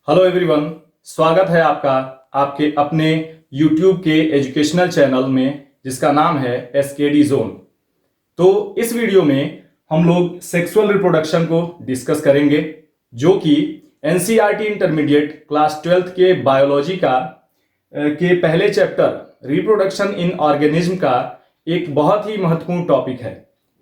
Hello everyone, स्वागत है आपका आपके अपने YouTube के एजुकेशनल चैनल में जिसका नाम है एसकेडी जोन। तो इस वीडियो में हम लोग सेक्सुअल रिप्रोडक्शन को डिस्कस करेंगे, जो कि एनसीईआरटी इंटरमीडिएट क्लास 12th के बायोलॉजी का के पहले चैप्टर रिप्रोडक्शन इन ऑर्गेनिज्म का एक बहुत ही महत्वपूर्ण टॉपिक है।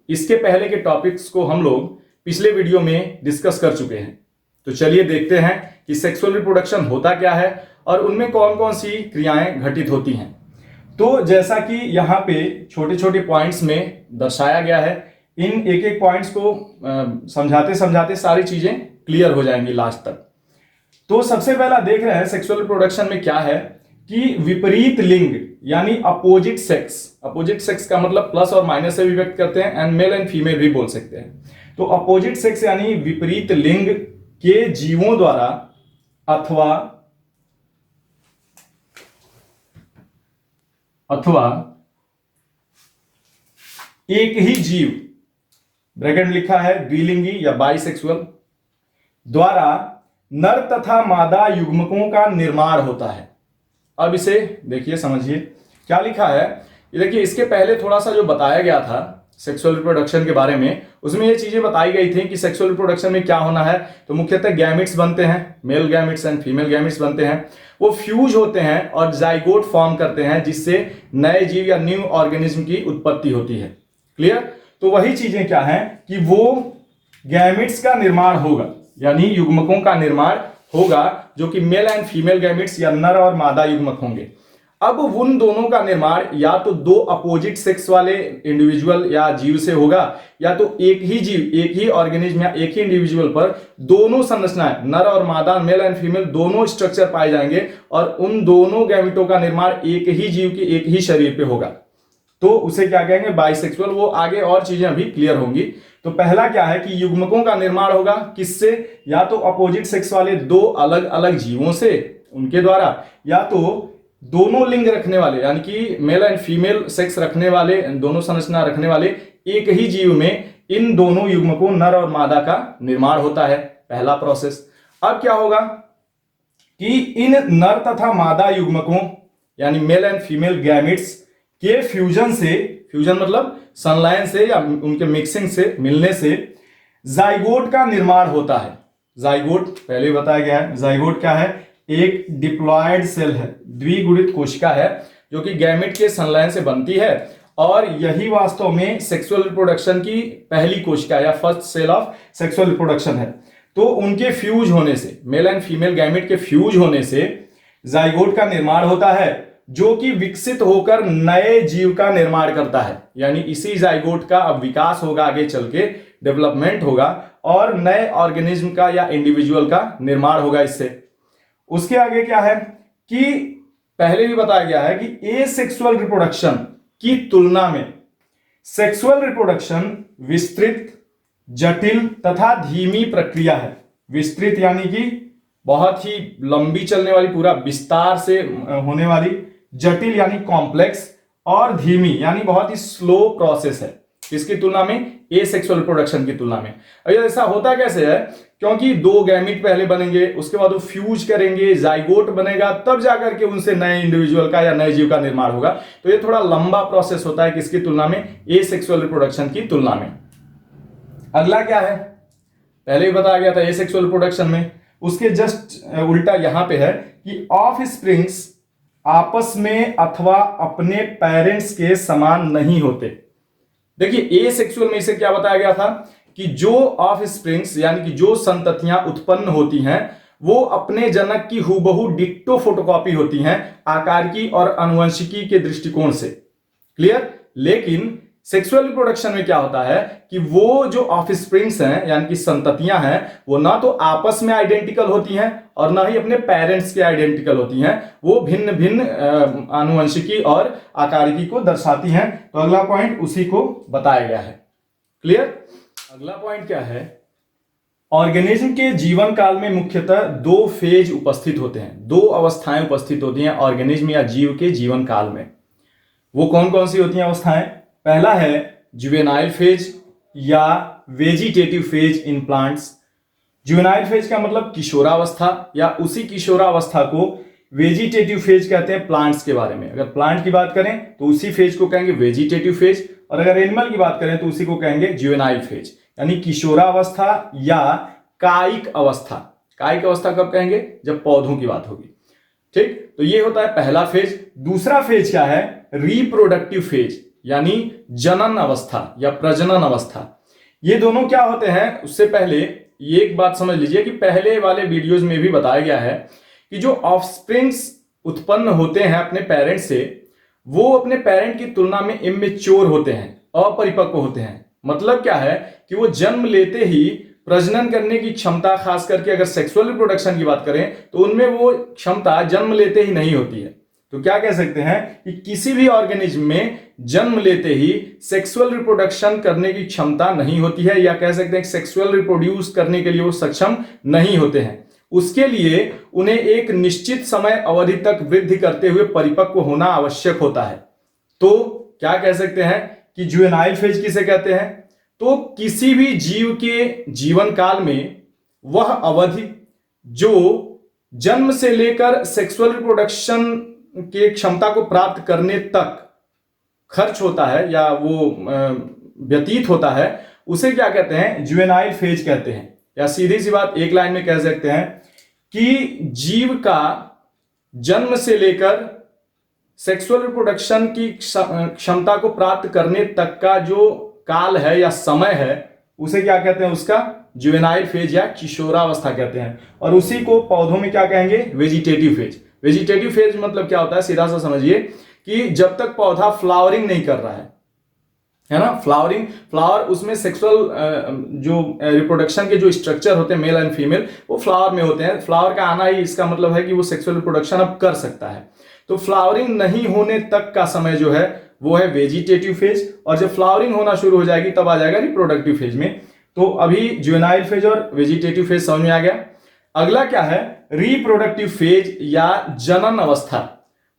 इसके पहले के टॉपिक्स को हम लोग पिछले वीडियो में डिस्कस कर चुके हैं। तो चलिए देखते हैं कि सेक्सुअल रिप्रोडक्शन होता क्या है और उनमें कौन कौन सी क्रियाएं घटित होती हैं। तो जैसा कि यहाँ पे छोटे छोटे पॉइंट्स में दर्शाया गया है, इन एक एक पॉइंट्स को समझाते समझाते सारी चीजें क्लियर हो जाएंगी लास्ट तक। तो सबसे पहला देख रहे हैं सेक्सुअल रिप्रोडक्शन में क्या है कि विपरीत लिंग यानी अपोजिट सेक्स का मतलब प्लस और माइनस से भी व्यक्त करते हैं, एंड मेल एंड फीमेल भी बोल सकते हैं। तो अपोजिट सेक्स यानी विपरीत लिंग के जीवों द्वारा अथवा एक ही जीव, ब्रैकेट में लिखा है द्विलिंगी या बाइसेक्सुअल, द्वारा नर तथा मादा युग्मकों का निर्माण होता है। अब इसे देखिए, समझिए क्या लिखा है। ये देखिए, इसके पहले थोड़ा सा जो बताया गया था सेक्सुअल रिप्रोडक्शन के बारे में, उसमें ये चीजें बताई गई थी कि सेक्सुअल रिप्रोडक्शन में क्या होना है। तो मुख्यतः गैमेट्स बनते हैं, male gametes and female gametes बनते हैं, वो फ्यूज होते हैं और जाइगोट फॉर्म करते हैं, जिससे नए जीव या न्यू ऑर्गेनिज्म की उत्पत्ति होती है। क्लियर? तो वही चीजें क्या हैं कि वो गैमेट्स का निर्माण होगा, यानी युग्मकों का निर्माण होगा, जो कि मेल एंड फीमेल गैमेट्स या नर और मादा युग्मक होंगे। अब उन दोनों का निर्माण या तो दो अपोजिट सेक्स वाले इंडिविजुअल या जीव से होगा, या तो एक ही जीव, एक ही ऑर्गेनिज्म या एक ही इंडिविजुअल पर दोनों संरचनाएं, नर और मादा, मेल एंड फीमेल दोनों स्ट्रक्चर पाए जाएंगे, और उन दोनों गैमेटों का निर्माण एक ही जीव के एक ही शरीर पे होगा। तो उसे क्या कहेंगे? बाइसेक्सुअल। वो आगे और चीजें अभी क्लियर होंगी। तो पहला क्या है कि युग्मकों का निर्माण होगा किससे? या तो अपोजिट सेक्स वाले दो अलग अलग जीवों से, उनके द्वारा, या तो दोनों लिंग रखने वाले यानी कि मेल एंड फीमेल सेक्स रखने वाले, दोनों संरचना रखने वाले एक ही जीव में इन दोनों युग्मकों नर और मादा का निर्माण होता है। पहला प्रोसेस। अब क्या होगा कि इन नर तथा मादा युग्मकों यानी मेल एंड फीमेल गैमेट्स के फ्यूजन से, फ्यूजन मतलब संलयन से या उनके मिक्सिंग से, मिलने से जाइगोट का निर्माण होता है। जाइगोट पहले बताया गया है। जाइगोट क्या है? एक डिप्लॉयड सेल है, द्विगुणित कोशिका है, जो कि गैमेट के संलयन से बनती है, और यही वास्तव में सेक्सुअल रिप्रोडक्शन की पहली कोशिका या first cell of sexual reproduction है। तो उनके फ्यूज होने से, मेल एंड फीमेल गैमेट के फ्यूज होने से जाइगोट का निर्माण होता है, जो कि विकसित होकर नए जीव का निर्माण करता है। यानी इसी जाइगोट का अब विकास होगा, आगे चल के डेवलपमेंट होगा, और नए ऑर्गेनिज्म का या इंडिविजुअल का निर्माण होगा इससे। उसके आगे क्या है कि पहले भी बताया गया है कि एसेक्सुअल रिप्रोडक्शन की तुलना में सेक्सुअल रिप्रोडक्शन विस्तृत, जटिल तथा धीमी प्रक्रिया है। विस्तृत यानी कि बहुत ही लंबी चलने वाली, पूरा विस्तार से होने वाली, जटिल यानी कॉम्प्लेक्स, और धीमी यानी बहुत ही स्लो प्रोसेस है। किसकी तुलना में? एसेक्सुअल रिप्रोडक्शन की तुलना में। अब ऐसा होता कैसे है? क्योंकि दो गैमेट पहले बनेंगे, उसके बाद वो फ्यूज करेंगे, जाइगोट बनेगा, तब जाकर के उनसे नए इंडिविजुअल का या नए जीव का निर्माण होगा। तो ये थोड़ा लंबा प्रोसेस होता है। किसकी तुलना में? एसेक्सुअल रिप्रोडक्शन की तुलना में। अगला क्या है? पहले भी बताया गया था एसेक्सुअल रिप्रोडक्शन में, उसके जस्ट उल्टा यहां पे है कि ऑफ स्प्रिंग्स आपस में अथवा अपने पेरेंट्स के समान नहीं होते। देखिए, एसेक्सुअल में इसे क्या बताया गया था कि जो ऑफ स्प्रिंग्स यानी कि जो संततियां उत्पन्न होती हैं, वो अपने जनक की हूबहू डिक्टो फोटोकॉपी होती हैं, आकार की और आनुवंशिकी के दृष्टिकोण से। क्लियर? लेकिन सेक्सुअल रिप्रोडक्शन में क्या होता है कि वो जो ऑफ स्प्रिंग्स हैं यानी कि संततियां हैं, वो ना तो आपस में आइडेंटिकल होती हैं और ना ही अपने पेरेंट्स के आइडेंटिकल होती हैं। वो भिन्न भिन्न आनुवंशिकी और आकारिकी को दर्शाती हैं। तो अगला पॉइंट उसी को बताया गया है। क्लियर? अगला पॉइंट क्या है? ऑर्गेनिज्म के जीवन काल में मुख्यतः दो फेज उपस्थित होते हैं, दो अवस्थाएं उपस्थित होती हैं ऑर्गेनिज्म या जीव के जीवन काल में। वो कौन कौन सी होती हैं अवस्थाएं? पहला है जुवेनाइल फेज या vegetative phase in plants, juvenile phase का मतलब किशोरावस्था, या उसी किशोरावस्था को वेजिटेटिव फेज कहते हैं प्लांट्स के बारे में। अगर प्लांट की बात करें तो उसी फेज को कहेंगे वेजिटेटिव फेज, और अगर एनिमल की बात करें तो उसी को कहेंगे जुवेनाइल फेज, यानी किशोरावस्था या कायिक अवस्था। कायिक अवस्था कब कहेंगे? जब पौधों की बात होगी। ठीक, तो ये होता है पहला फेज। दूसरा फेज क्या है? रिप्रोडक्टिव फेज, यानी जनन अवस्था या प्रजनन अवस्था। ये दोनों क्या होते हैं, उससे पहले ये एक बात समझ लीजिए कि पहले वाले वीडियोस में भी बताया गया है कि जो ऑफस्प्रिंग्स उत्पन्न होते हैं अपने पेरेंट से, वो अपने पेरेंट की तुलना में इमेच्योर होते हैं, अपरिपक्व होते हैं। मतलब क्या है कि वो जन्म लेते ही प्रजनन करने की क्षमता, खास करके अगर सेक्सुअल रिप्रोडक्शन की बात करें तो उनमें वो क्षमता जन्म लेते ही नहीं होती है। तो क्या कह सकते हैं कि किसी भी ऑर्गेनिज्म में जन्म लेते ही सेक्सुअल रिप्रोडक्शन करने की क्षमता नहीं होती है, या कह सकते हैं सेक्सुअल रिप्रोड्यूस करने के लिए वो सक्षम नहीं होते हैं। उसके लिए उन्हें एक निश्चित समय अवधि तक वृद्धि करते हुए परिपक्व होना आवश्यक होता है। तो क्या कह सकते हैं कि जुवेनाइल फेज किसे कहते हैं? तो किसी भी जीव के जीवन काल में वह अवधि जो जन्म से लेकर सेक्सुअल रिप्रोडक्शन के क्षमता को प्राप्त करने तक खर्च होता है या वो व्यतीत होता है, उसे क्या कहते हैं? जुवेनाइल फेज कहते हैं। या सीधी सी बात एक लाइन में कह सकते हैं कि जीव का जन्म से लेकर सेक्सुअल रिप्रोडक्शन की क्षमता को प्राप्त करने तक का जो काल है या समय है, उसे क्या कहते हैं? उसका जुवेनाइल फेज या किशोरावस्था कहते हैं। और उसी को पौधों में क्या कहेंगे? Vegetative phase. वेजिटेटिव फेज मतलब क्या होता है? सीधा सा समझिए कि जब तक पौधा फ्लावरिंग नहीं कर रहा है ना, फ्लावर उसमें सेक्सुअल जो रिप्रोडक्शन के जो स्ट्रक्चर होते हैं मेल एंड फीमेल, वो फ्लावर में होते हैं। फ्लावर का आना ही इसका मतलब है कि वो सेक्सुअल रिप्रोडक्शन अब कर सकता है। तो फ्लावरिंग नहीं होने तक का समय जो है वो है वेजिटेटिव फेज, और जब फ्लावरिंग होना शुरू हो जाएगी तब आ जाएगा रिप्रोडक्टिव फेज में। तो अभी जुवेनाइल फेज और वेजिटेटिव फेज समझ में आ गया। अगला क्या है? रिप्रोडक्टिव फेज या जनन अवस्था।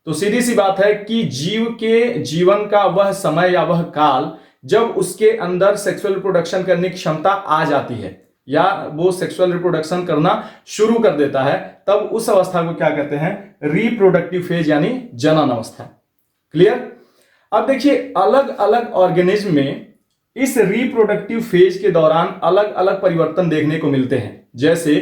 तो सीधी सी बात है कि जीव के जीवन का वह समय या वह काल जब उसके अंदर सेक्सुअल रिप्रोडक्शन करने की क्षमता आ जाती है या वो सेक्सुअल रिप्रोडक्शन करना शुरू कर देता है, तब उस अवस्था को क्या कहते हैं? रिप्रोडक्टिव फेज यानी जनन अवस्था। क्लियर? अब देखिए, अलग अलग ऑर्गेनिज्म में इस रिप्रोडक्टिव फेज के दौरान अलग अलग परिवर्तन देखने को मिलते हैं। जैसे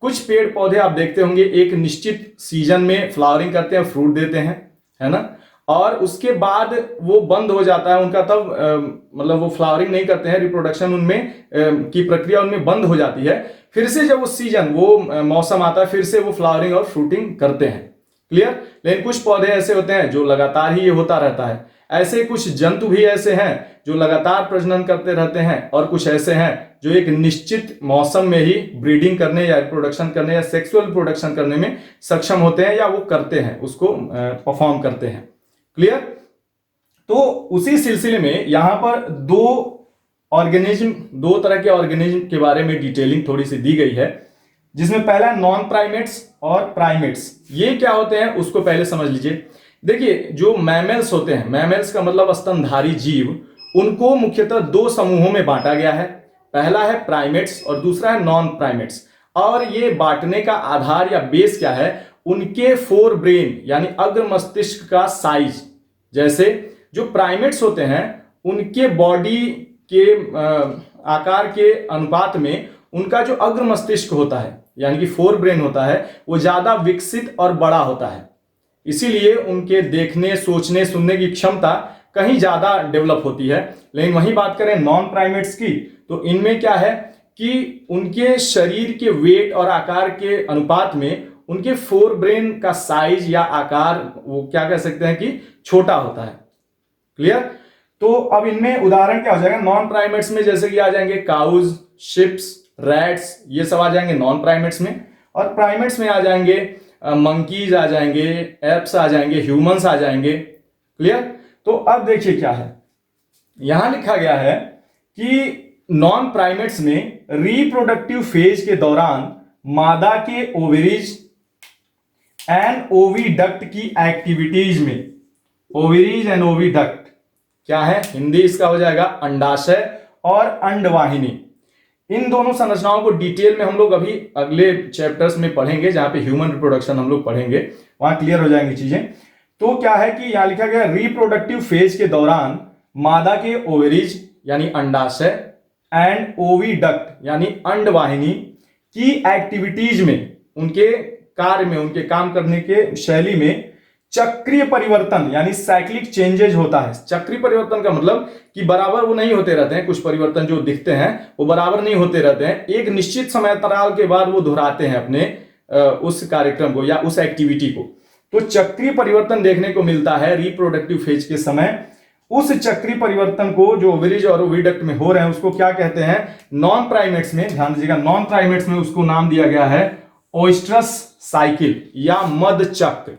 कुछ पेड़ पौधे आप देखते होंगे एक निश्चित सीजन में फ्लावरिंग करते हैं, फ्रूट देते हैं, है ना, और उसके बाद वो बंद हो जाता है उनका, तब मतलब वो फ्लावरिंग नहीं करते हैं, रिप्रोडक्शन उनमें की प्रक्रिया उनमें बंद हो जाती है। फिर से जब वो सीजन, वो मौसम आता है, फिर से वो फ्लावरिंग और फ्रूटिंग करते हैं। क्लियर? लेकिन कुछ पौधे ऐसे होते हैं जो लगातार ही ये होता रहता है। ऐसे कुछ जंतु भी ऐसे हैं जो लगातार प्रजनन करते रहते हैं, और कुछ ऐसे हैं जो एक निश्चित मौसम में ही ब्रीडिंग करने या रिप्रोडक्शन करने या सेक्सुअल रिप्रोडक्शन करने में सक्षम होते हैं, या वो करते हैं, उसको परफॉर्म करते हैं। क्लियर? तो उसी सिलसिले में यहां पर दो तरह के ऑर्गेनिज्म के बारे में डिटेलिंग थोड़ी सी दी गई है, जिसमें पहला नॉन प्राइमेट्स और प्राइमेट्स। ये क्या होते हैं उसको पहले समझ लीजिए। देखिए, जो मैमल्स होते हैं, मैमल्स का मतलब स्तनधारी जीव, उनको मुख्यतः दो समूहों में बांटा गया है। पहला है प्राइमेट्स और दूसरा है नॉन प्राइमेट्स। और ये बांटने का आधार या बेस क्या है? उनके फोर ब्रेन यानी अग्र मस्तिष्क का साइज। जैसे जो प्राइमेट्स होते हैं उनके बॉडी के आकार के अनुपात में उनका जो अग्र मस्तिष्क होता है यानी कि फोर ब्रेन होता है, वो ज्यादा विकसित और बड़ा होता है। इसीलिए उनके देखने, सोचने, सुनने की क्षमता कहीं ज्यादा डेवलप होती है। लेकिन वहीं बात करें नॉन प्राइमेट्स की, तो इनमें क्या है कि उनके शरीर के वेट और आकार के अनुपात में उनके फोर ब्रेन का साइज या आकार वो क्या कह सकते हैं कि छोटा होता है। क्लियर? तो अब इनमें उदाहरण क्या हो जाएगा? नॉन प्राइमेट्स में जैसे कि आ जाएंगे काउज, शिप्स, रैट्स, ये सब आ जाएंगे नॉन प्राइमेट्स में। और प्राइमेट्स में आ जाएंगे मंकीज आ जाएंगे, एप्स आ जाएंगे, ह्यूमंस आ जाएंगे। क्लियर? तो अब देखिए क्या है, यहां लिखा गया है कि नॉन प्राइमेट्स में रिप्रोडक्टिव फेज के दौरान मादा के ओवरीज एंड ओविडक्ट की एक्टिविटीज में, ओवरीज एंड ओविडक्ट क्या है? हिंदी इसका हो जाएगा अंडाशय और अंडवाहिनी। इन दोनों संरचनाओं को डिटेल में हम लोग अभी अगले चैप्टर्स में पढ़ेंगे, जहां पे ह्यूमन रिप्रोडक्शन हम लोग पढ़ेंगे, वहां क्लियर हो जाएंगी चीजें। तो क्या है कि यहां लिखा गया रिप्रोडक्टिव फेज के दौरान मादा के ओवरीज यानी अंडाशय एंड ओविडक्ट यानी अंडवाहिनी की एक्टिविटीज में, उनके कार्य में, उनके काम करने के शैली में चक्रीय परिवर्तन यानी साइक्लिक चेंजेज होता है। चक्रीय परिवर्तन का मतलब कि बराबर वो नहीं होते रहते हैं, कुछ परिवर्तन जो दिखते हैं वो बराबर नहीं होते रहते हैं, एक निश्चित समय अंतराल के बाद वो दोहराते हैं अपने उस कार्यक्रम को या उस एक्टिविटी को। तो चक्रीय परिवर्तन देखने को मिलता है रिप्रोडक्टिव फेज के समय। उस चक्रीय परिवर्तन को जो ओवरीज और ओविडक्ट में हो रहे हैं उसको क्या कहते हैं? नॉन प्राइमेट्स में, ध्यान दीजिएगा, नॉन प्राइमेट्स में उसको नाम दिया गया है ओइस्ट्रस साइकिल या मद चक्र।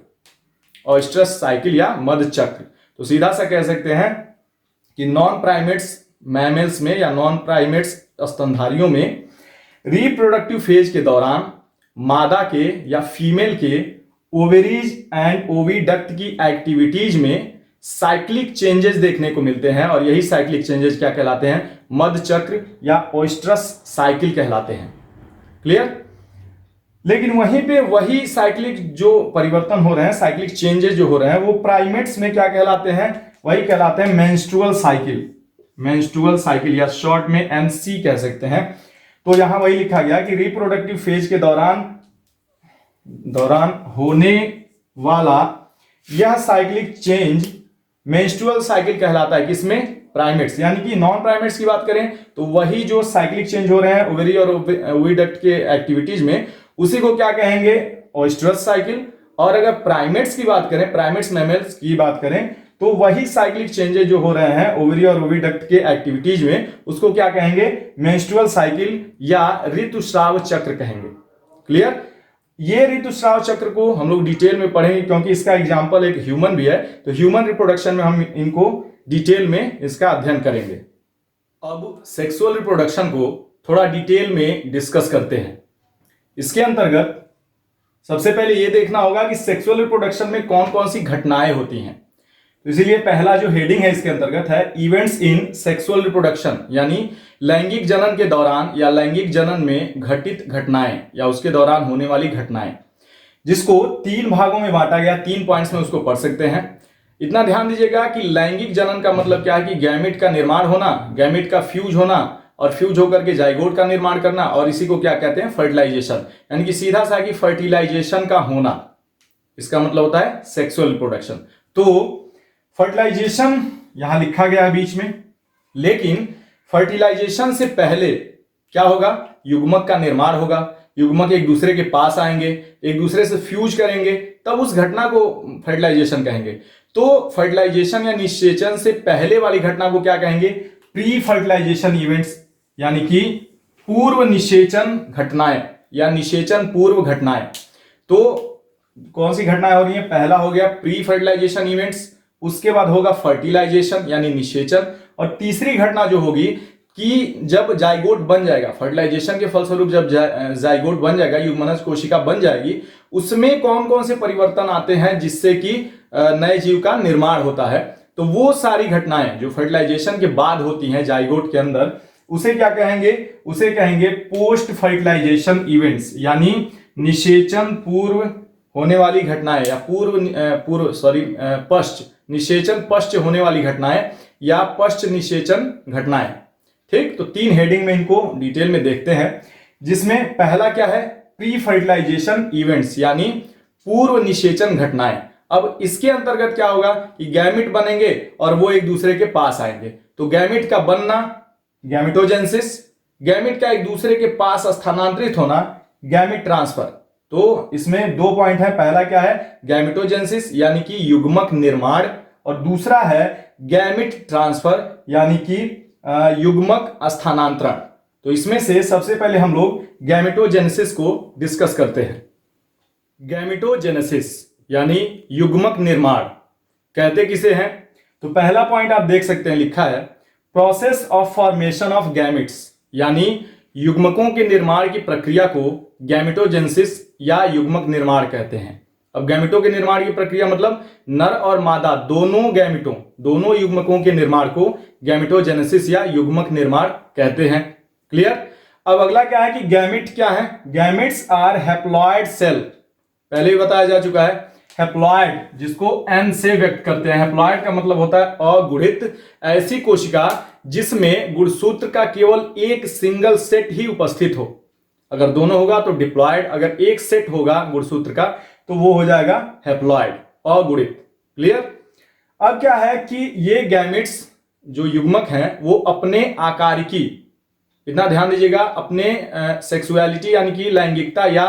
ओइस्ट्रस साइकिल या मद चक्र। तो सीधा सा कह सकते हैं कि नॉन प्राइमेट्स मैमल्स में या नॉन प्राइमेट्स स्तनधारियों में रिप्रोडक्टिव फेज के दौरान मादा के या फीमेल के ओवरीज एंड ओविडक्ट की एक्टिविटीज में साइक्लिक चेंजेस देखने को मिलते हैं, और यही साइक्लिक चेंजेस क्या कहलाते हैं? मद चक्र या ओइस्ट्रस साइकिल कहलाते हैं। क्लियर? लेकिन वहीं पे वही साइक्लिक जो परिवर्तन हो रहे हैं, साइक्लिक चेंजेस जो हो रहे हैं, वो प्राइमेट्स में क्या कहलाते हैं? वही कहलाते हैं मेंस्ट्रुअल साइकिल। मेंस्ट्रुअल साइकिल या शॉर्ट में एमसी कह सकते हैं। तो यहां वही लिखा गया कि रिप्रोडक्टिव फेज के दौरान होने वाला यह साइक्लिक चेंज मेंस्ट्रुअल साइकिल कहलाता है। किसमें? प्राइमेट्स। यानी कि नॉन प्राइमेट्स की बात करें तो वही जो साइक्लिक चेंज हो रहे हैं ओवरी और ओविडक्ट के एक्टिविटीज में, उसी को क्या कहेंगे? ओइस्ट्रस साइकिल। और अगर प्राइमेट्स की बात करें, प्राइमेट्स मैमल्स की बात करें, तो वही साइक्लिक चेंजेस जो हो रहे हैं ओवरी और ओविडक्ट के एक्टिविटीज में, उसको क्या कहेंगे? मेंस्ट्रुअल साइकिल या ऋतुस्राव चक्र कहेंगे। क्लियर? ये ऋतुस्राव चक्र को हम लोग डिटेल में पढ़ेंगे, क्योंकि इसका एग्जाम्पल एक ह्यूमन भी है। तो ह्यूमन रिप्रोडक्शन में हम इनको डिटेल में इसका अध्ययन करेंगे। अब सेक्सुअल रिप्रोडक्शन को थोड़ा डिटेल में डिस्कस करते हैं। इसके अंतर्गत सबसे पहले यह देखना होगा कि सेक्सुअल रिप्रोडक्शन में कौन कौन सी घटनाएं होती हैं। तो इसीलिए पहला जो हेडिंग है इसके अंतर्गत है इवेंट्स इन सेक्सुअल रिप्रोडक्शन, यानी लैंगिक जनन के दौरान या लैंगिक जनन में घटित घटनाएं या उसके दौरान होने वाली घटनाएं, जिसको 3 भागों में बांटा गया। 3 पॉइंट्स में उसको पढ़ सकते हैं। इतना ध्यान दीजिएगा कि लैंगिक जनन का मतलब क्या है कि गैमेट का निर्माण होना, गैमेट का फ्यूज होना, और फ्यूज होकर के जाइगोट का निर्माण करना, और इसी को क्या कहते हैं? फर्टिलाइजेशन। यानी कि सीधा सा कि फर्टिलाइजेशन का होना, इसका मतलब होता है सेक्सुअल रिप्रोडक्शन। तो फर्टिलाइजेशन यहां लिखा गया है बीच में, लेकिन फर्टिलाइजेशन से पहले क्या होगा? युग्मक का निर्माण होगा। युग्मक एक दूसरे के पास आएंगे, एक दूसरे से फ्यूज करेंगे, तब उस घटना को फर्टिलाइजेशन कहेंगे। तो फर्टिलाइजेशन या निषेचन से पहले वाली घटना को क्या कहेंगे? प्री फर्टिलाइजेशन इवेंट्स, यानी कि पूर्व निषेचन घटनाएं या निषेचन पूर्व घटनाएं। तो कौन सी घटनाएं हो रही हैं? पहला हो गया प्री फर्टिलाइजेशन इवेंट्स, उसके बाद होगा फर्टिलाइजेशन यानी निषेचन, और तीसरी घटना जो होगी कि जब जाइगोट बन जाएगा, फर्टिलाइजेशन के फलस्वरूप जब जाइगोट बन जाएगा, युग्मनज कोशिका बन जाएगी, उसमें कौन कौन से परिवर्तन आते हैं जिससे कि नए जीव का निर्माण होता है। तो वो सारी घटनाएं जो फर्टिलाइजेशन के बाद होती हैं जाइगोट के अंदर, उसे क्या कहेंगे? उसे कहेंगे पोस्ट फर्टिलाइजेशन इवेंट्स, यानी निषेचन पूर्व होने वाली घटनाएं या पश्च निषेचन पश्च होने वाली घटनाएं या पश्च निषेचन घटनाएं। ठीक, तो 3 हेडिंग में इनको डिटेल में देखते हैं, जिसमें पहला क्या है? प्री फर्टिलाइजेशन इवेंट्स, यानी पूर्व निषेचन घटनाएं। अब इसके अंतर्गत क्या होगा कि गैमेट बनेंगे और वो एक दूसरे के पास आएंगे। तो गैमेट का बनना गैमेटोजेनेसिस, गैमेट का एक दूसरे के पास स्थानांतरित होना गैमेट ट्रांसफर। तो इसमें 2 पॉइंट है। पहला क्या है? गैमेटोजेनेसिस यानी कि युग्मक निर्माण, और दूसरा है गैमेट ट्रांसफर यानी कि युग्मक स्थानांतरण। तो इसमें से सबसे पहले हम लोग गैमेटोजेनेसिस को डिस्कस करते हैं। गैमेटोजेनेसिस यानी युग्मक निर्माण कहते किसे हैं? तो पहला पॉइंट आप देख सकते हैं, लिखा है process of formation of gametes, यानी युग्मकों के निर्माण की प्रक्रिया को गैमेटोजेनेसिस या युग्मक निर्माण कहते हैं। अब गैमेटों के निर्माण की प्रक्रिया मतलब नर और मादा दोनों युग्मकों के निर्माण को गैमेटोजेनेसिस या युग्मक निर्माण कहते हैं। क्लियर? अब अगला क्या है कि गैमिट क्या है? गैमिट्स आर हैप्लॉइड सेल, पहले ही बताया जा चुका है। हैप्लॉइड जिसको एन से व्यक्त करते हैं, हैप्लॉइड का मतलब होता है अगुणित, ऐसी कोशिका जिसमें गुणसूत्र का केवल एक सिंगल सेट ही उपस्थित हो। अगर दोनों होगा तो डिप्लॉइड, अगर एक सेट होगा गुणसूत्र का तो वो हो जाएगा हैप्लॉइड, अगुणित। क्लियर? अब क्या है कि ये गैमेट्स जो युग्मक हैं वो अपने आकारिकी, इतना ध्यान दीजिएगा, अपने सेक्सुअलिटी यानी कि लैंगिकता या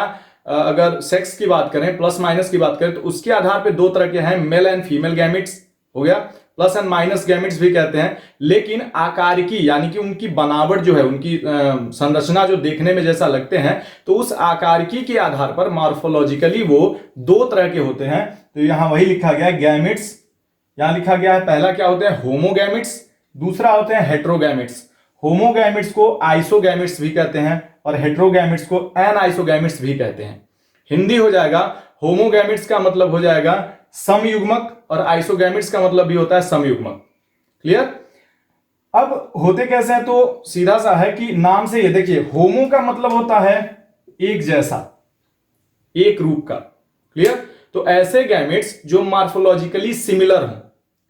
अगर सेक्स की बात करें, प्लस माइनस की बात करें, तो उसके आधार पे दो तरह के हैं, मेल एंड फीमेल गैमेट्स हो गया, प्लस एंड माइनस गैमेट्स भी कहते हैं। लेकिन आकारिकी यानी कि उनकी बनावट जो है, उनकी संरचना जो देखने में जैसा लगते हैं, तो उस आकारिकी के आधार पर मॉर्फोलॉजिकली वो दो तरह के होते हैं। तो यहां वही लिखा गया है गैमेट्स, यहां लिखा गया है पहला क्या होते हैं? होमोगैमेट्स, दूसरा होते हैं हेट्रोगैमेट्स। होमोगैमेट्स को आइसोगैमेट्स भी कहते हैं और हेट्रोगैमेट्स को एनआइसोगैमेट्स भी कहते हैं। हिंदी हो जाएगा, होमोगैमेट्स का मतलब हो जाएगा समयुग्मक और आइसोगैमेट्स का मतलब भी होता है समयुग्मक। क्लियर? अब होते कैसे हैं? तो सीधा सा है कि नाम से ये देखिए, होमो का मतलब होता है एक जैसा, एक रूप का। क्लियर? तो ऐसे गैमेट्स जो मॉर्फोलॉजिकली सिमिलर हों,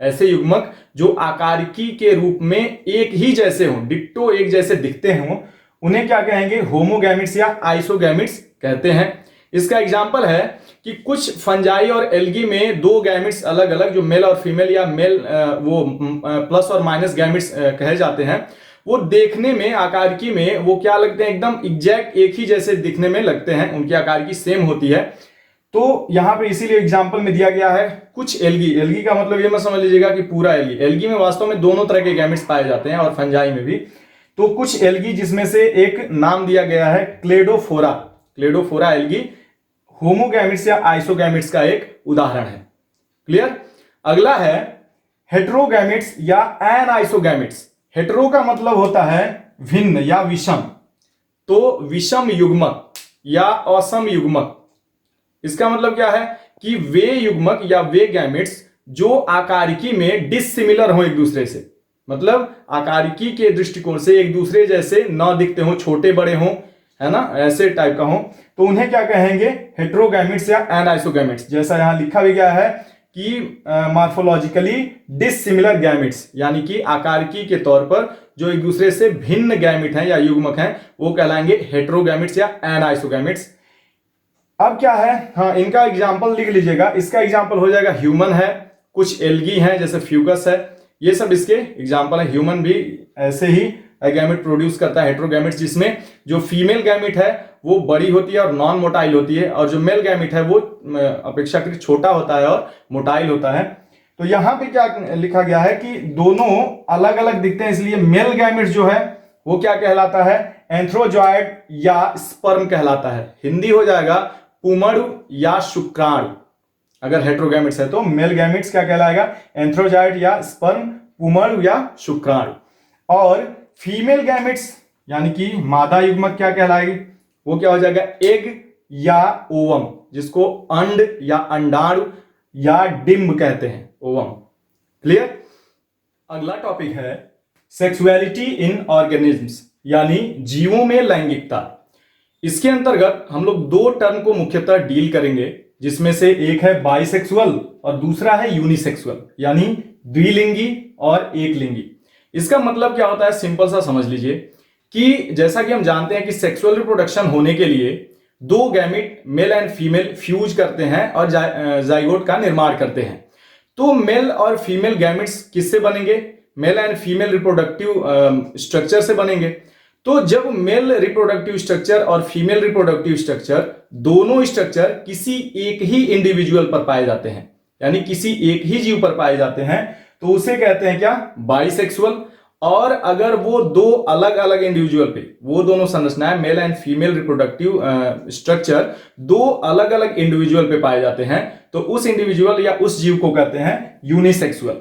ऐसे युग्मक जो आकारिकी के रूप में एक ही जैसे हों, डिट्टो एक जैसे दिखते हों, उन्हें क्या कहेंगे? होमोगैमेट्स या आइसोगैमेट्स कहते हैं। इसका एग्जांपल है कि कुछ फंजाई और एल्गी में दो गैमेट्स अलग अलग, जो मेल और फीमेल या मेल वो प्लस और माइनस गैमेट्स कहे जाते हैं, वो देखने में आकारिकी में वो क्या लगते हैं? एकदम एग्जैक्ट एक ही जैसे दिखने में लगते हैं, उनकी आकारिकी सेम होती है। तो यहां पे इसीलिए एग्जांपल में दिया गया है कुछ एल्गी। एल्गी का मतलब ये मत समझ लीजिएगा कि पूरा एल्गी, एल्गी में वास्तव में दोनों तरह के गैमेट्स पाए जाते हैं और फंजाई में भी। तो कुछ एल्गी जिसमें से एक नाम दिया गया है क्लेडोफोरा, क्लेडोफोरा एल्गी होमोगैमेट्स या आइसोगैमेट्स का एक उदाहरण है। क्लियर? अगला है हेट्रोगैमेट्स या एनआइसोगैमेट्स। हेट्रो का मतलब होता है भिन्न या विषम, तो विषम युग्मक या असम युग्मक। इसका मतलब क्या है कि वे युग्मक या वे गैमेट्स जो आकारिकी में डिसिमिलर हो एक दूसरे से, मतलब आकारिकी के दृष्टिकोण से एक दूसरे जैसे न दिखते हो, छोटे बड़े हो, है ना, ऐसे टाइप का हो, तो उन्हें क्या कहेंगे? हेट्रोगैमेट्स या एनआइसोगैमेट्स। जैसा यहां लिखा भी गया है कि मॉर्फोलॉजिकली डिसिमिलर गैमेट्स, यानी कि आकारिकी के तौर पर जो एक दूसरे से भिन्न गैमेट हैं या युग्मक हैं, वो कहलाएंगे हेट्रोगैमेट्स या एनआइसोगैमेट्स। अब क्या है, हाँ, इनका एग्जाम्पल लिख लीजिएगा। इसका एग्जाम्पल हो जाएगा ह्यूमन है, कुछ एल्गी हैं जैसे फ्यूगस है, ये सब इसके एग्जाम्पल है। ह्यूमन भी ऐसे ही गैमेट प्रोड्यूस करता है, हेट्रोगैमेट्स, जिसमें जो फीमेल गैमेट है वो बड़ी होती है और नॉन मोटाइल होती है, और जो मेल गैमेट है वो अपेक्षाकृत छोटा होता है और मोटाइल होता है। तो यहां पे क्या लिखा गया है कि दोनों अलग अलग दिखते हैं, इसलिए मेल गैमेट जो है वो क्या कहलाता है? एंथ्रोजॉइड या स्पर्म कहलाता है। हिंदी हो जाएगा पुमड़ु या शुक्राणु। अगर हेट्रोगैमेट्स है तो मेल गैमेट्स क्या कहलाएगा? एंथ्रोजॉइड या स्पर्म, पुमड़ु या शुक्राणु। और फीमेल गैमेट्स यानी कि मादा युग्मक क्या कहलाएगी? वो क्या हो जाएगा? एग या ओवम, जिसको अंड या अंडाणु या डिंब कहते हैं, ओवम। क्लियर? अगला टॉपिक है सेक्सुअलिटी इन ऑर्गेनिज्म्स, यानी जीवों में लैंगिकता। इसके अंतर्गत हम लोग दो टर्म को मुख्यतः डील करेंगे, जिसमें से एक है बाइसेक्सुअल और दूसरा है यूनिसेक्सुअल, यानी द्विलिंगी और एकलिंगी। इसका मतलब क्या होता है? सिंपल सा समझ लीजिए कि जैसा कि हम जानते हैं कि सेक्सुअल रिप्रोडक्शन होने के लिए दो gamete male and female fuse करते हैं और जाइगोट का निर्माण करते हैं। तो मेल और फीमेल गैमेट्स किससे बनेंगे? Mail and female reproductive structure से बनेंगे। तो जब मेल रिप्रोडक्टिव स्ट्रक्चर और फीमेल रिप्रोडक्टिव स्ट्रक्चर, दोनों स्ट्रक्चर किसी एक ही इंडिविजुअल पर पाए जाते हैं, यानी किसी एक ही जीव पर पाए जाते हैं, तो उसे कहते हैं क्या? बाइसेक्सुअल। और अगर वो दो अलग अलग इंडिविजुअल पे, वो दोनों संरचनाएं mail and female reproductive structure दो अलग अलग इंडिविजुअल पे पाए जाते हैं, तो उस इंडिविजुअल या उस जीव को कहते हैं यूनिसेक्सुअल।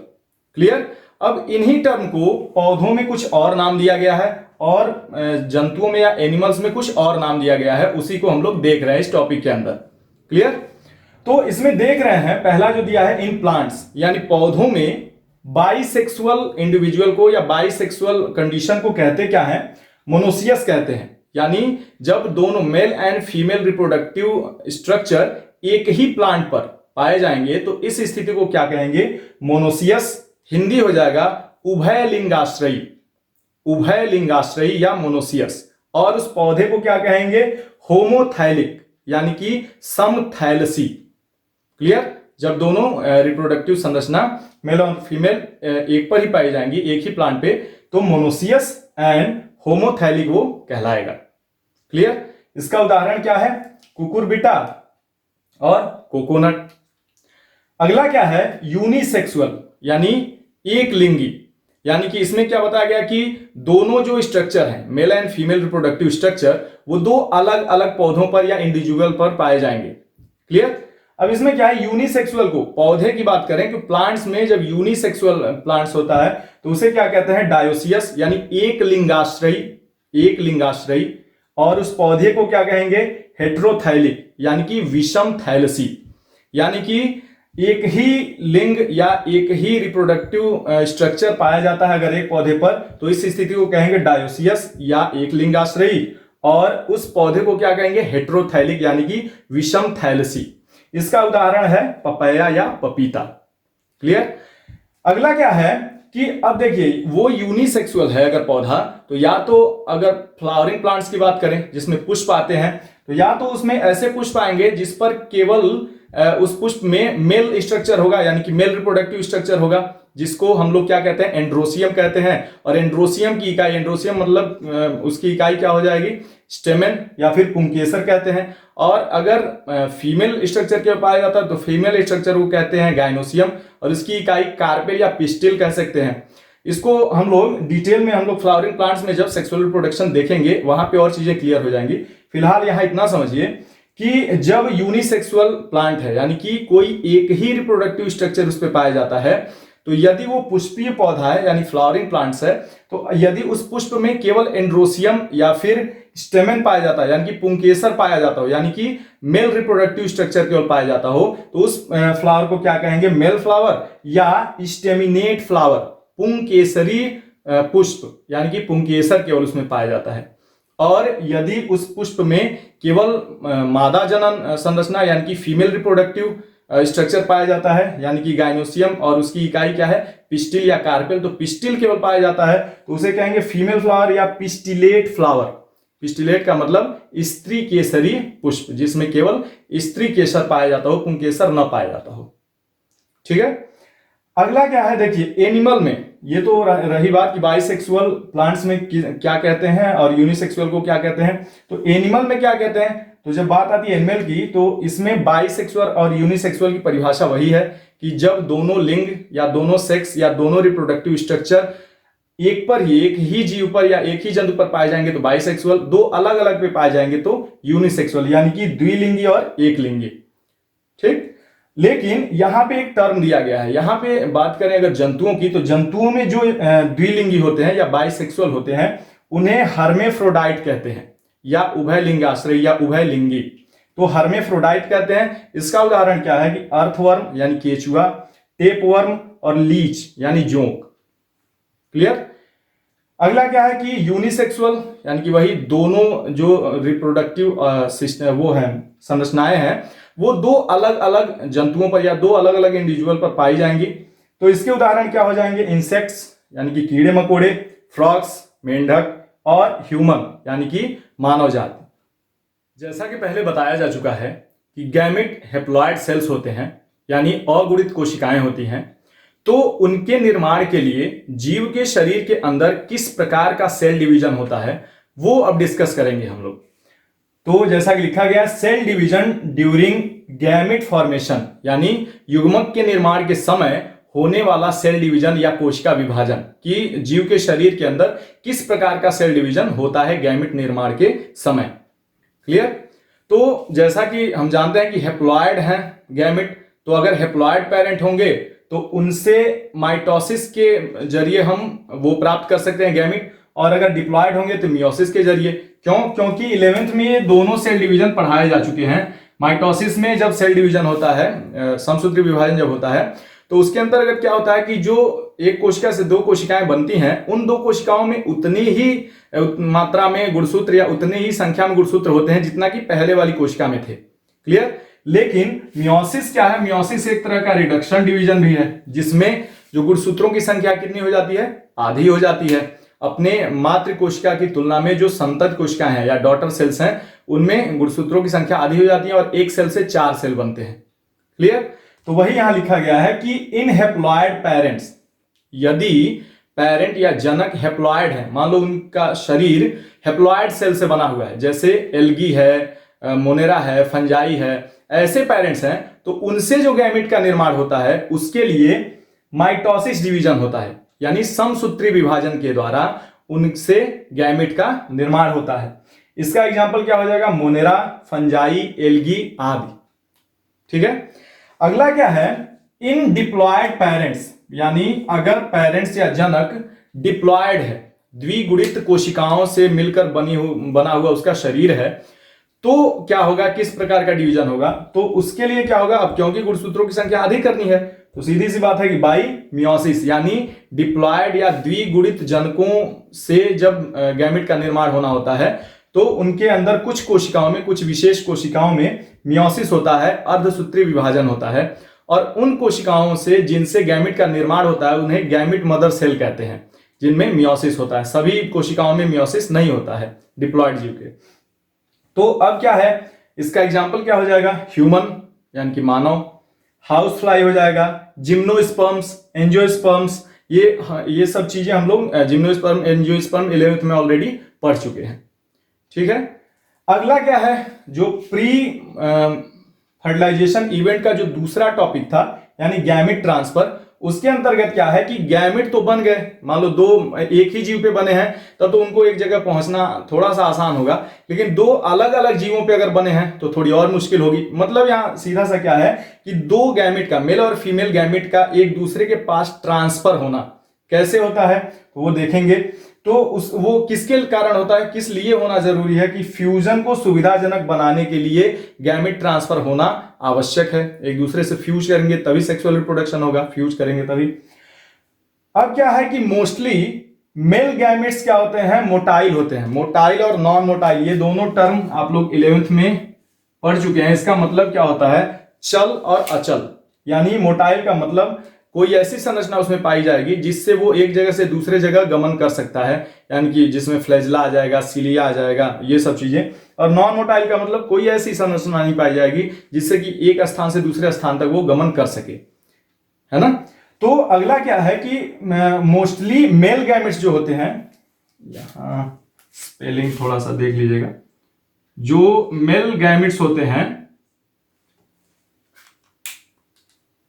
क्लियर? अब इन्हीं टर्म को पौधों में कुछ और नाम दिया गया है और जंतुओं में या एनिमल्स में कुछ और नाम दिया गया है, उसी को हम लोग देख रहे हैं इस टॉपिक के अंदर। क्लियर? तो इसमें देख रहे हैं पहला जो दिया है इन प्लांट्स, यानी पौधों में बाइसेक्सुअल इंडिविजुअल को या बाइसेक्सुअल कंडीशन को कहते क्या है? मोनोसियस कहते हैं, यानी जब दोनों mail and female reproductive structure एक ही प्लांट पर पाए जाएंगे तो इस स्थिति को क्या कहेंगे? मोनोसियस। हिंदी हो जाएगा उभय लिंगाश्रयी, उभय लिंगाश्रयी या मोनोसियस। और उस पौधे को क्या कहेंगे? होमोथैलिक यानी कि समथैलसी। क्लियर? जब दोनों रिप्रोडक्टिव संरचना मेल और फीमेल एक पर ही पाई जाएंगी एक ही प्लांट पे तो मोनोसियस एंड होमोथैलिक वो कहलाएगा। क्लियर? इसका उदाहरण क्या है? कुकुरबिटा और कोकोनट। अगला क्या है? यूनिसेक्सुअल यानी एक लिंगी। यानी कि इसमें क्या बताया गया कि दोनों जो स्ट्रक्चर हैं mail and female reproductive structure वो दो अलग अलग पौधों पर या इंडिविजुअल पर पाए जाएंगे। क्लियर? अब इसमें क्या है? यूनिसेक्सुअल को पौधे की बात करें कि प्लांट्स में जब यूनिसेक्सुअल प्लांट्स होता है तो उसे क्या कहते हैं? डायोसियस यानी एक लिंगाश्रयी, एक लिंगाश्रयी। और उस पौधे को क्या कहेंगे? हेट्रोथैलिक यानी कि विषम थैलसी। यानी कि एक ही लिंग या एक ही रिप्रोडक्टिव स्ट्रक्चर पाया जाता है अगर एक पौधे पर तो इस स्थिति को कहेंगे डायोसियस या एक लिंगाश्रयी। और उस पौधे को क्या कहेंगे? हेट्रोथैलिक यानी कि विषम थैलसी। इसका उदाहरण है पपैया या पपीता। क्लियर? अगला क्या है कि अब देखिए वो यूनिसेक्सुअल है अगर पौधा तो या तो अगर फ्लावरिंग प्लांट्स की बात करें जिसमें पुष्प आते हैं तो या तो उसमें ऐसे पुष्प आएंगे जिस पर केवल उस पुष्प में मेल स्ट्रक्चर होगा यानी कि मेल रिप्रोडक्टिव स्ट्रक्चर होगा जिसको हम लोग क्या कहते हैं? एंड्रोसियम कहते हैं। और एंड्रोसियम की इकाई, एंड्रोसियम मतलब उसकी इकाई क्या हो जाएगी? स्टेमेन या फिर पुंकेसर कहते हैं। और अगर फीमेल स्ट्रक्चर के पाया जाता है तो फीमेल स्ट्रक्चर को कहते हैं गाइनोसियम और इसकी इकाई कार्पेल या पिस्टिल कह सकते हैं। इसको हम लोग डिटेल में हम लोग फ्लावरिंग प्लांट्स में जब सेक्सुअल रिप्रोडक्शन देखेंगे वहां पे और चीजें क्लियर हो जाएंगी। फिलहाल यहां इतना समझिए कि जब यूनिसेक्सुअल प्लांट है यानी कि कोई एक ही रिप्रोडक्टिव स्ट्रक्चर उस पर पाया जाता है तो यदि वो पुष्पीय पौधा है यानी फ्लावरिंग प्लांट्स है तो यदि उस पुष्प में केवल एंड्रोसियम या फिर स्टेमेन पाया जाता है यानी कि पुंकेसर पाया जाता हो यानी कि मेल रिप्रोडक्टिव स्ट्रक्चर केवल पाया जाता हो तो उस फ्लावर को क्या कहेंगे? मेल फ्लावर या स्टेमिनेट फ्लावर, पुंकेसरी पुष्प यानी कि पुंकेसर केवल उसमें पाया जाता है। और यदि उस पुष्प में केवल मादा जनन संरचना यानी कि फीमेल रिप्रोडक्टिव स्ट्रक्चर पाया जाता है यानी कि गाइनोसियम और उसकी इकाई क्या है? पिस्टिल या कार्पेल, तो पिस्टिल केवल पाया जाता है तो उसे कहेंगे फीमेल फ्लावर या पिस्टिलेट फ्लावर। पिस्टिलेट का मतलब स्त्री केसरी पुष्प जिसमें केवल स्त्री केसर पाया जाता हो, पुंकेसर न पाया जाता हो। ठीक है? अगला क्या है? देखिए एनिमल में ये तो रही बात कि बाइसेक्सुअल प्लांट्स में क्या कहते हैं और यूनिसेक्सुअल को क्या कहते हैं। तो एनिमल में क्या कहते हैं? तो जब बात आती है एनिमल की तो इसमें बाइसेक्सुअल और यूनिसेक्सुअल की परिभाषा वही है कि जब दोनों लिंग या दोनों सेक्स या दोनों रिप्रोडक्टिव स्ट्रक्चर एक पर ही, एक ही जीव पर या एक ही जंतु पर पाए जाएंगे तो बाइसेक्सुअल, दो अलग अलग पे पाए जाएंगे तो यूनिसेक्सुअल यानी कि द्विलिंगी और एक लिंगी। ठीक? लेकिन यहां पे एक टर्म दिया गया है। यहां पे बात करें अगर जंतुओं की तो जंतुओं में जो द्विलिंगी होते हैं या बाइसेक्सुअल होते हैं उन्हें हर्मेफ्रोडाइट कहते हैं या उभय लिंगाश्रयी या उभय लिंगी। तो हर्मेफ्रोडाइट कहते हैं। इसका उदाहरण क्या है कि अर्थवर्म यानी केचुआ, टेपवर्म और लीच यानी जोंक। क्लियर? अगला क्या है कि यूनिसेक्सुअल यानी कि वही दोनों जो रिप्रोडक्टिव सिस्टम वो है संरचनाएं हैं वो दो अलग अलग जंतुओं पर या दो अलग अलग इंडिविजुअल पर पाई जाएंगी। तो इसके उदाहरण क्या हो जाएंगे? इंसेक्ट्स यानी कि कीड़े मकोड़े, फ्रॉग्स मेंढक और ह्यूमन यानी कि मानव जाति। जैसा कि पहले बताया जा चुका है कि गैमेट हैप्लॉइड सेल्स होते हैं यानी अगुणित कोशिकाएं होती हैं। तो उनके निर्माण के लिए जीव के शरीर के अंदर किस प्रकार का सेल डिवीजन होता है वो अब डिस्कस करेंगे हम लोग। तो जैसा कि लिखा गया cell division during gamete formation यानी युग्मक के निर्माण के समय होने वाला सेल डिवीजन या कोशिका विभाजन कि जीव के शरीर के अंदर किस प्रकार का सेल डिवीजन होता है गैमेट निर्माण के समय। क्लियर? तो जैसा कि हम जानते हैं कि हैप्लॉइड हैं गैमेट, तो अगर हैप्लॉइड पेरेंट होंगे तो उनसे माइटोसिस के जरिए हम वो प्राप्त कर सकते हैं गैमेट, और अगर डिप्लॉयड होंगे तो मियोसिस के जरिए। क्यों? क्योंकि 11th में ये दोनों सेल डिवीजन पढ़ाए जा चुके हैं। माइटोसिस में जब सेल डिवीजन होता है, समसूत्री विभाजन जब होता है तो उसके अंतर्गत क्या होता है कि जो एक कोशिका से दो कोशिकाएं बनती हैं, उन दो कोशिकाओं में उतनी ही मात्रा में गुणसूत्र या उतनी ही संख्या में गुणसूत्र होते हैं जितना कि पहले वाली कोशिका में थे। क्लियर। लेकिन मियोसिस क्या है, मियोसिस एक तरह का रिडक्शन डिवीजन भी है, जिसमें जो गुणसूत्रों की संख्या कितनी हो जाती है, आधी हो जाती है। अपने मातृ कोशिका की तुलना में जो संतत कोशिका हैं या डॉटर सेल्स हैं, उनमें गुणसूत्रों की संख्या आधी हो जाती है और एक सेल से 4 सेल बनते हैं। क्लियर। तो वही यहां लिखा गया है कि इन हेप्लॉयड पेरेंट्स, यदि पेरेंट या जनक हेप्लॉयड है, मान लो उनका शरीर हेप्लॉयड सेल से बना हुआ है, जैसे एल्गी है, मोनेरा है, फंजाई है, ऐसे पेरेंट्स हैं, तो उनसे जो गैमेट का निर्माण होता है उसके लिए माइटोसिस डिवीजन होता है, यानी समसूत्री विभाजन के द्वारा उनसे गैमेट का निर्माण होता है। इसका एग्जांपल क्या हो जाएगा, मोनेरा, फंजाई, एल्गी आदि। ठीक है। अगला क्या है, इन डिप्लॉयड पेरेंट्स, यानी अगर पेरेंट्स या जनक डिप्लॉयड है, द्विगुणित कोशिकाओं से मिलकर बना हुआ उसका शरीर है, तो क्या होगा, किस प्रकार का डिवीजन होगा, तो उसके लिए क्या होगा, अब क्योंकि गुणसूत्रों की संख्या अधिक करनी है, तो सीधी सी बात है कि बाई मियोसिस, यानी डिप्लॉयड या द्विगुणित जनकों से जब गैमेट का निर्माण होना होता है, तो उनके अंदर कुछ कोशिकाओं में, कुछ विशेष कोशिकाओं में मियोसिस होता है, अर्धसूत्री विभाजन होता है, और उन कोशिकाओं से जिनसे गैमेट का निर्माण होता है उन्हें गैमेट मदर सेल कहते हैं, जिनमें मियोसिस होता है। सभी कोशिकाओं में मियोसिस नहीं होता है डिप्लॉयड जीव के। तो अब क्या है, इसका एग्जाम्पल क्या हो जाएगा, ह्यूमन यानी कि मानव, हाउस फ्लाई हो जाएगा, जिम्नोस्पर्म्स, एंजियोस्पर्म्स, ये सब चीजें हम लोग जिम्नोस्पर्म, एंजियोस्पर्म 11th में ऑलरेडी पढ़ चुके हैं। ठीक है। अगला क्या है, जो प्री फर्टिलाइजेशन इवेंट का जो दूसरा टॉपिक था, यानी गैमेट ट्रांसफर, उसके अंतर्गत क्या है कि गैमेट तो बन गए, मान लो दो एक ही जीव पे बने हैं तब तो उनको एक जगह पहुंचना थोड़ा सा आसान होगा, लेकिन दो अलग अलग जीवों पे अगर बने हैं तो थोड़ी और मुश्किल होगी। मतलब यहां सीधा सा क्या है कि दो गैमेट का, मेल और फीमेल गैमेट का एक दूसरे के पास ट्रांसफर होना कैसे होता है तो वो देखेंगे। तो वो किसके कारण होता है, किस लिए होना जरूरी है कि फ्यूजन को सुविधाजनक बनाने के लिए गैमेट ट्रांसफर होना आवश्यक है। एक दूसरे से फ्यूज करेंगे तभी सेक्सुअल रिप्रोडक्शन होगा, फ्यूज करेंगे तभी। अब क्या है कि मोस्टली मेल गैमेट्स क्या होते हैं, मोटाइल होते हैं। मोटाइल और नॉन मोटाइल, ये दोनों टर्म आप लोग 11th में पढ़ चुके हैं। इसका मतलब क्या होता है, चल और अचल। यानी मोटाइल का मतलब कोई ऐसी संरचना उसमें पाई जाएगी जिससे वो एक जगह से दूसरे जगह गमन कर सकता है, यानी कि जिसमें फ्लैजला आ जाएगा, सिलिया आ जाएगा, ये सब चीजें। और नॉन मोटाइल का मतलब कोई ऐसी संरचना नहीं पाई जाएगी जिससे कि एक स्थान से दूसरे स्थान तक वो गमन कर सके, है ना। तो अगला क्या है कि मोस्टली मेल गैमेट्स जो होते हैं, यहां स्पेलिंग थोड़ा सा देख लीजिएगा, जो मेल गैमेट्स होते हैं,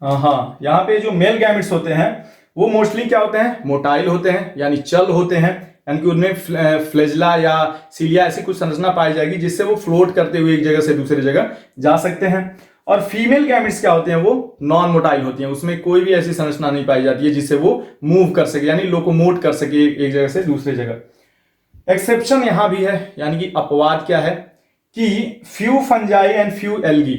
हाँ, यहाँ पे जो मेल गैमेट्स होते हैं वो मोस्टली क्या होते हैं, मोटाइल होते हैं, यानी चल होते हैं, यानी कि उनमें फ्लैजला या सिलिया ऐसी कुछ संरचना पाई जाएगी जिससे वो फ्लोट करते हुए एक जगह से दूसरी जगह जा सकते हैं। और फीमेल गैमेट्स क्या होते हैं, वो नॉन मोटाइल होती हैं, उसमें कोई भी ऐसी संरचना नहीं पाई जाती है जिससे वो मूव कर सके, यानी लोकोमोट कर सके एक जगह से दूसरी जगह। एक्सेप्शन यहां भी है, यानी कि अपवाद क्या है कि few fungi and few algae,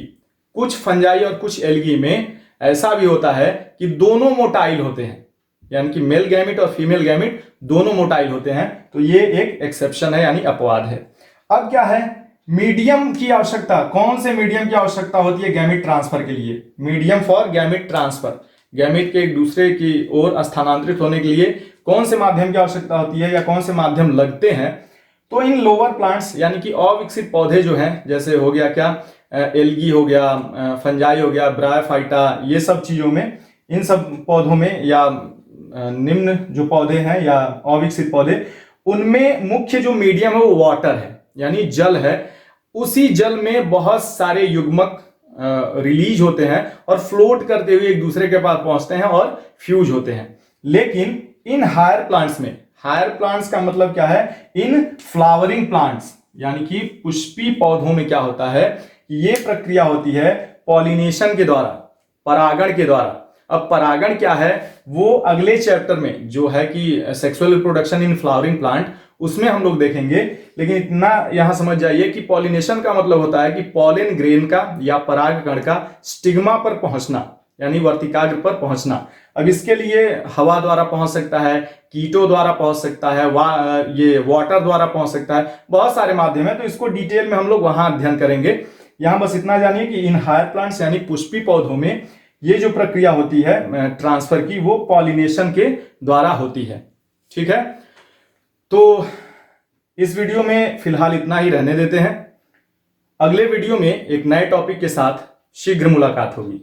कुछ फंजाई और कुछ एल्गी में ऐसा भी होता है कि दोनों मोटाइल होते हैं, यानी कि मेल गैमेट और फीमेल गैमेट दोनों मोटाइल होते हैं। तो ये एक एक्सेप्शन है, यानी अपवाद है। अब क्या है, मीडियम की आवश्यकता, कौन से मीडियम की आवश्यकता होती है गैमेट ट्रांसफर के लिए, medium for gamete transfer, gamete के एक दूसरे की ओर स्थानांतरित होने के लिए कौन से माध्यम की आवश्यकता होती है या कौन से माध्यम लगते हैं। तो इन लोअर प्लांट्स, यानी कि अविकसित पौधे जो हैं, जैसे हो गया क्या, एल्गी हो गया, फंजाई हो गया, ब्रायोफाइटा, ये सब चीजों में, इन सब पौधों में या निम्न जो पौधे हैं या अविकसित पौधे, उनमें मुख्य जो मीडियम है वो वाटर है, यानी जल है। उसी जल में बहुत सारे युग्मक रिलीज होते हैं और फ्लोट करते हुए एक दूसरे के पास पहुंचते हैं और फ्यूज होते हैं। लेकिन इन हायर प्लांट्स में, हायर प्लांट्स का मतलब क्या है, इन फ्लावरिंग प्लांट्स यानी कि पुष्पी पौधों में क्या होता है, ये प्रक्रिया होती है पॉलिनेशन के द्वारा, परागण के द्वारा। अब परागण क्या है वो अगले चैप्टर में जो है कि sexual reproduction in flowering plant, उसमें हम लोग देखेंगे। लेकिन इतना यहां समझ जाइए कि पॉलिनेशन का मतलब होता है कि पॉलिन ग्रेन का या पराग कण का स्टिग्मा पर पहुंचना, यानी वर्तिकाग्र पर पहुंचना। अब इसके लिए हवा द्वारा पहुंच सकता है, कीटों द्वारा पहुंच सकता है, ये वाटर द्वारा पहुंच सकता है, बहुत सारे माध्यम है। तो इसको डिटेल में हम लोग वहां अध्ययन करेंगे। यहां बस इतना जानिए कि इन हायर प्लांट्स यानी पुष्पी पौधों में ये जो प्रक्रिया होती है ट्रांसफर की, वो पॉलिनेशन के द्वारा होती है। ठीक है, तो इस वीडियो में फिलहाल इतना ही रहने देते हैं। अगले वीडियो में एक नए टॉपिक के साथ शीघ्र मुलाकात होगी।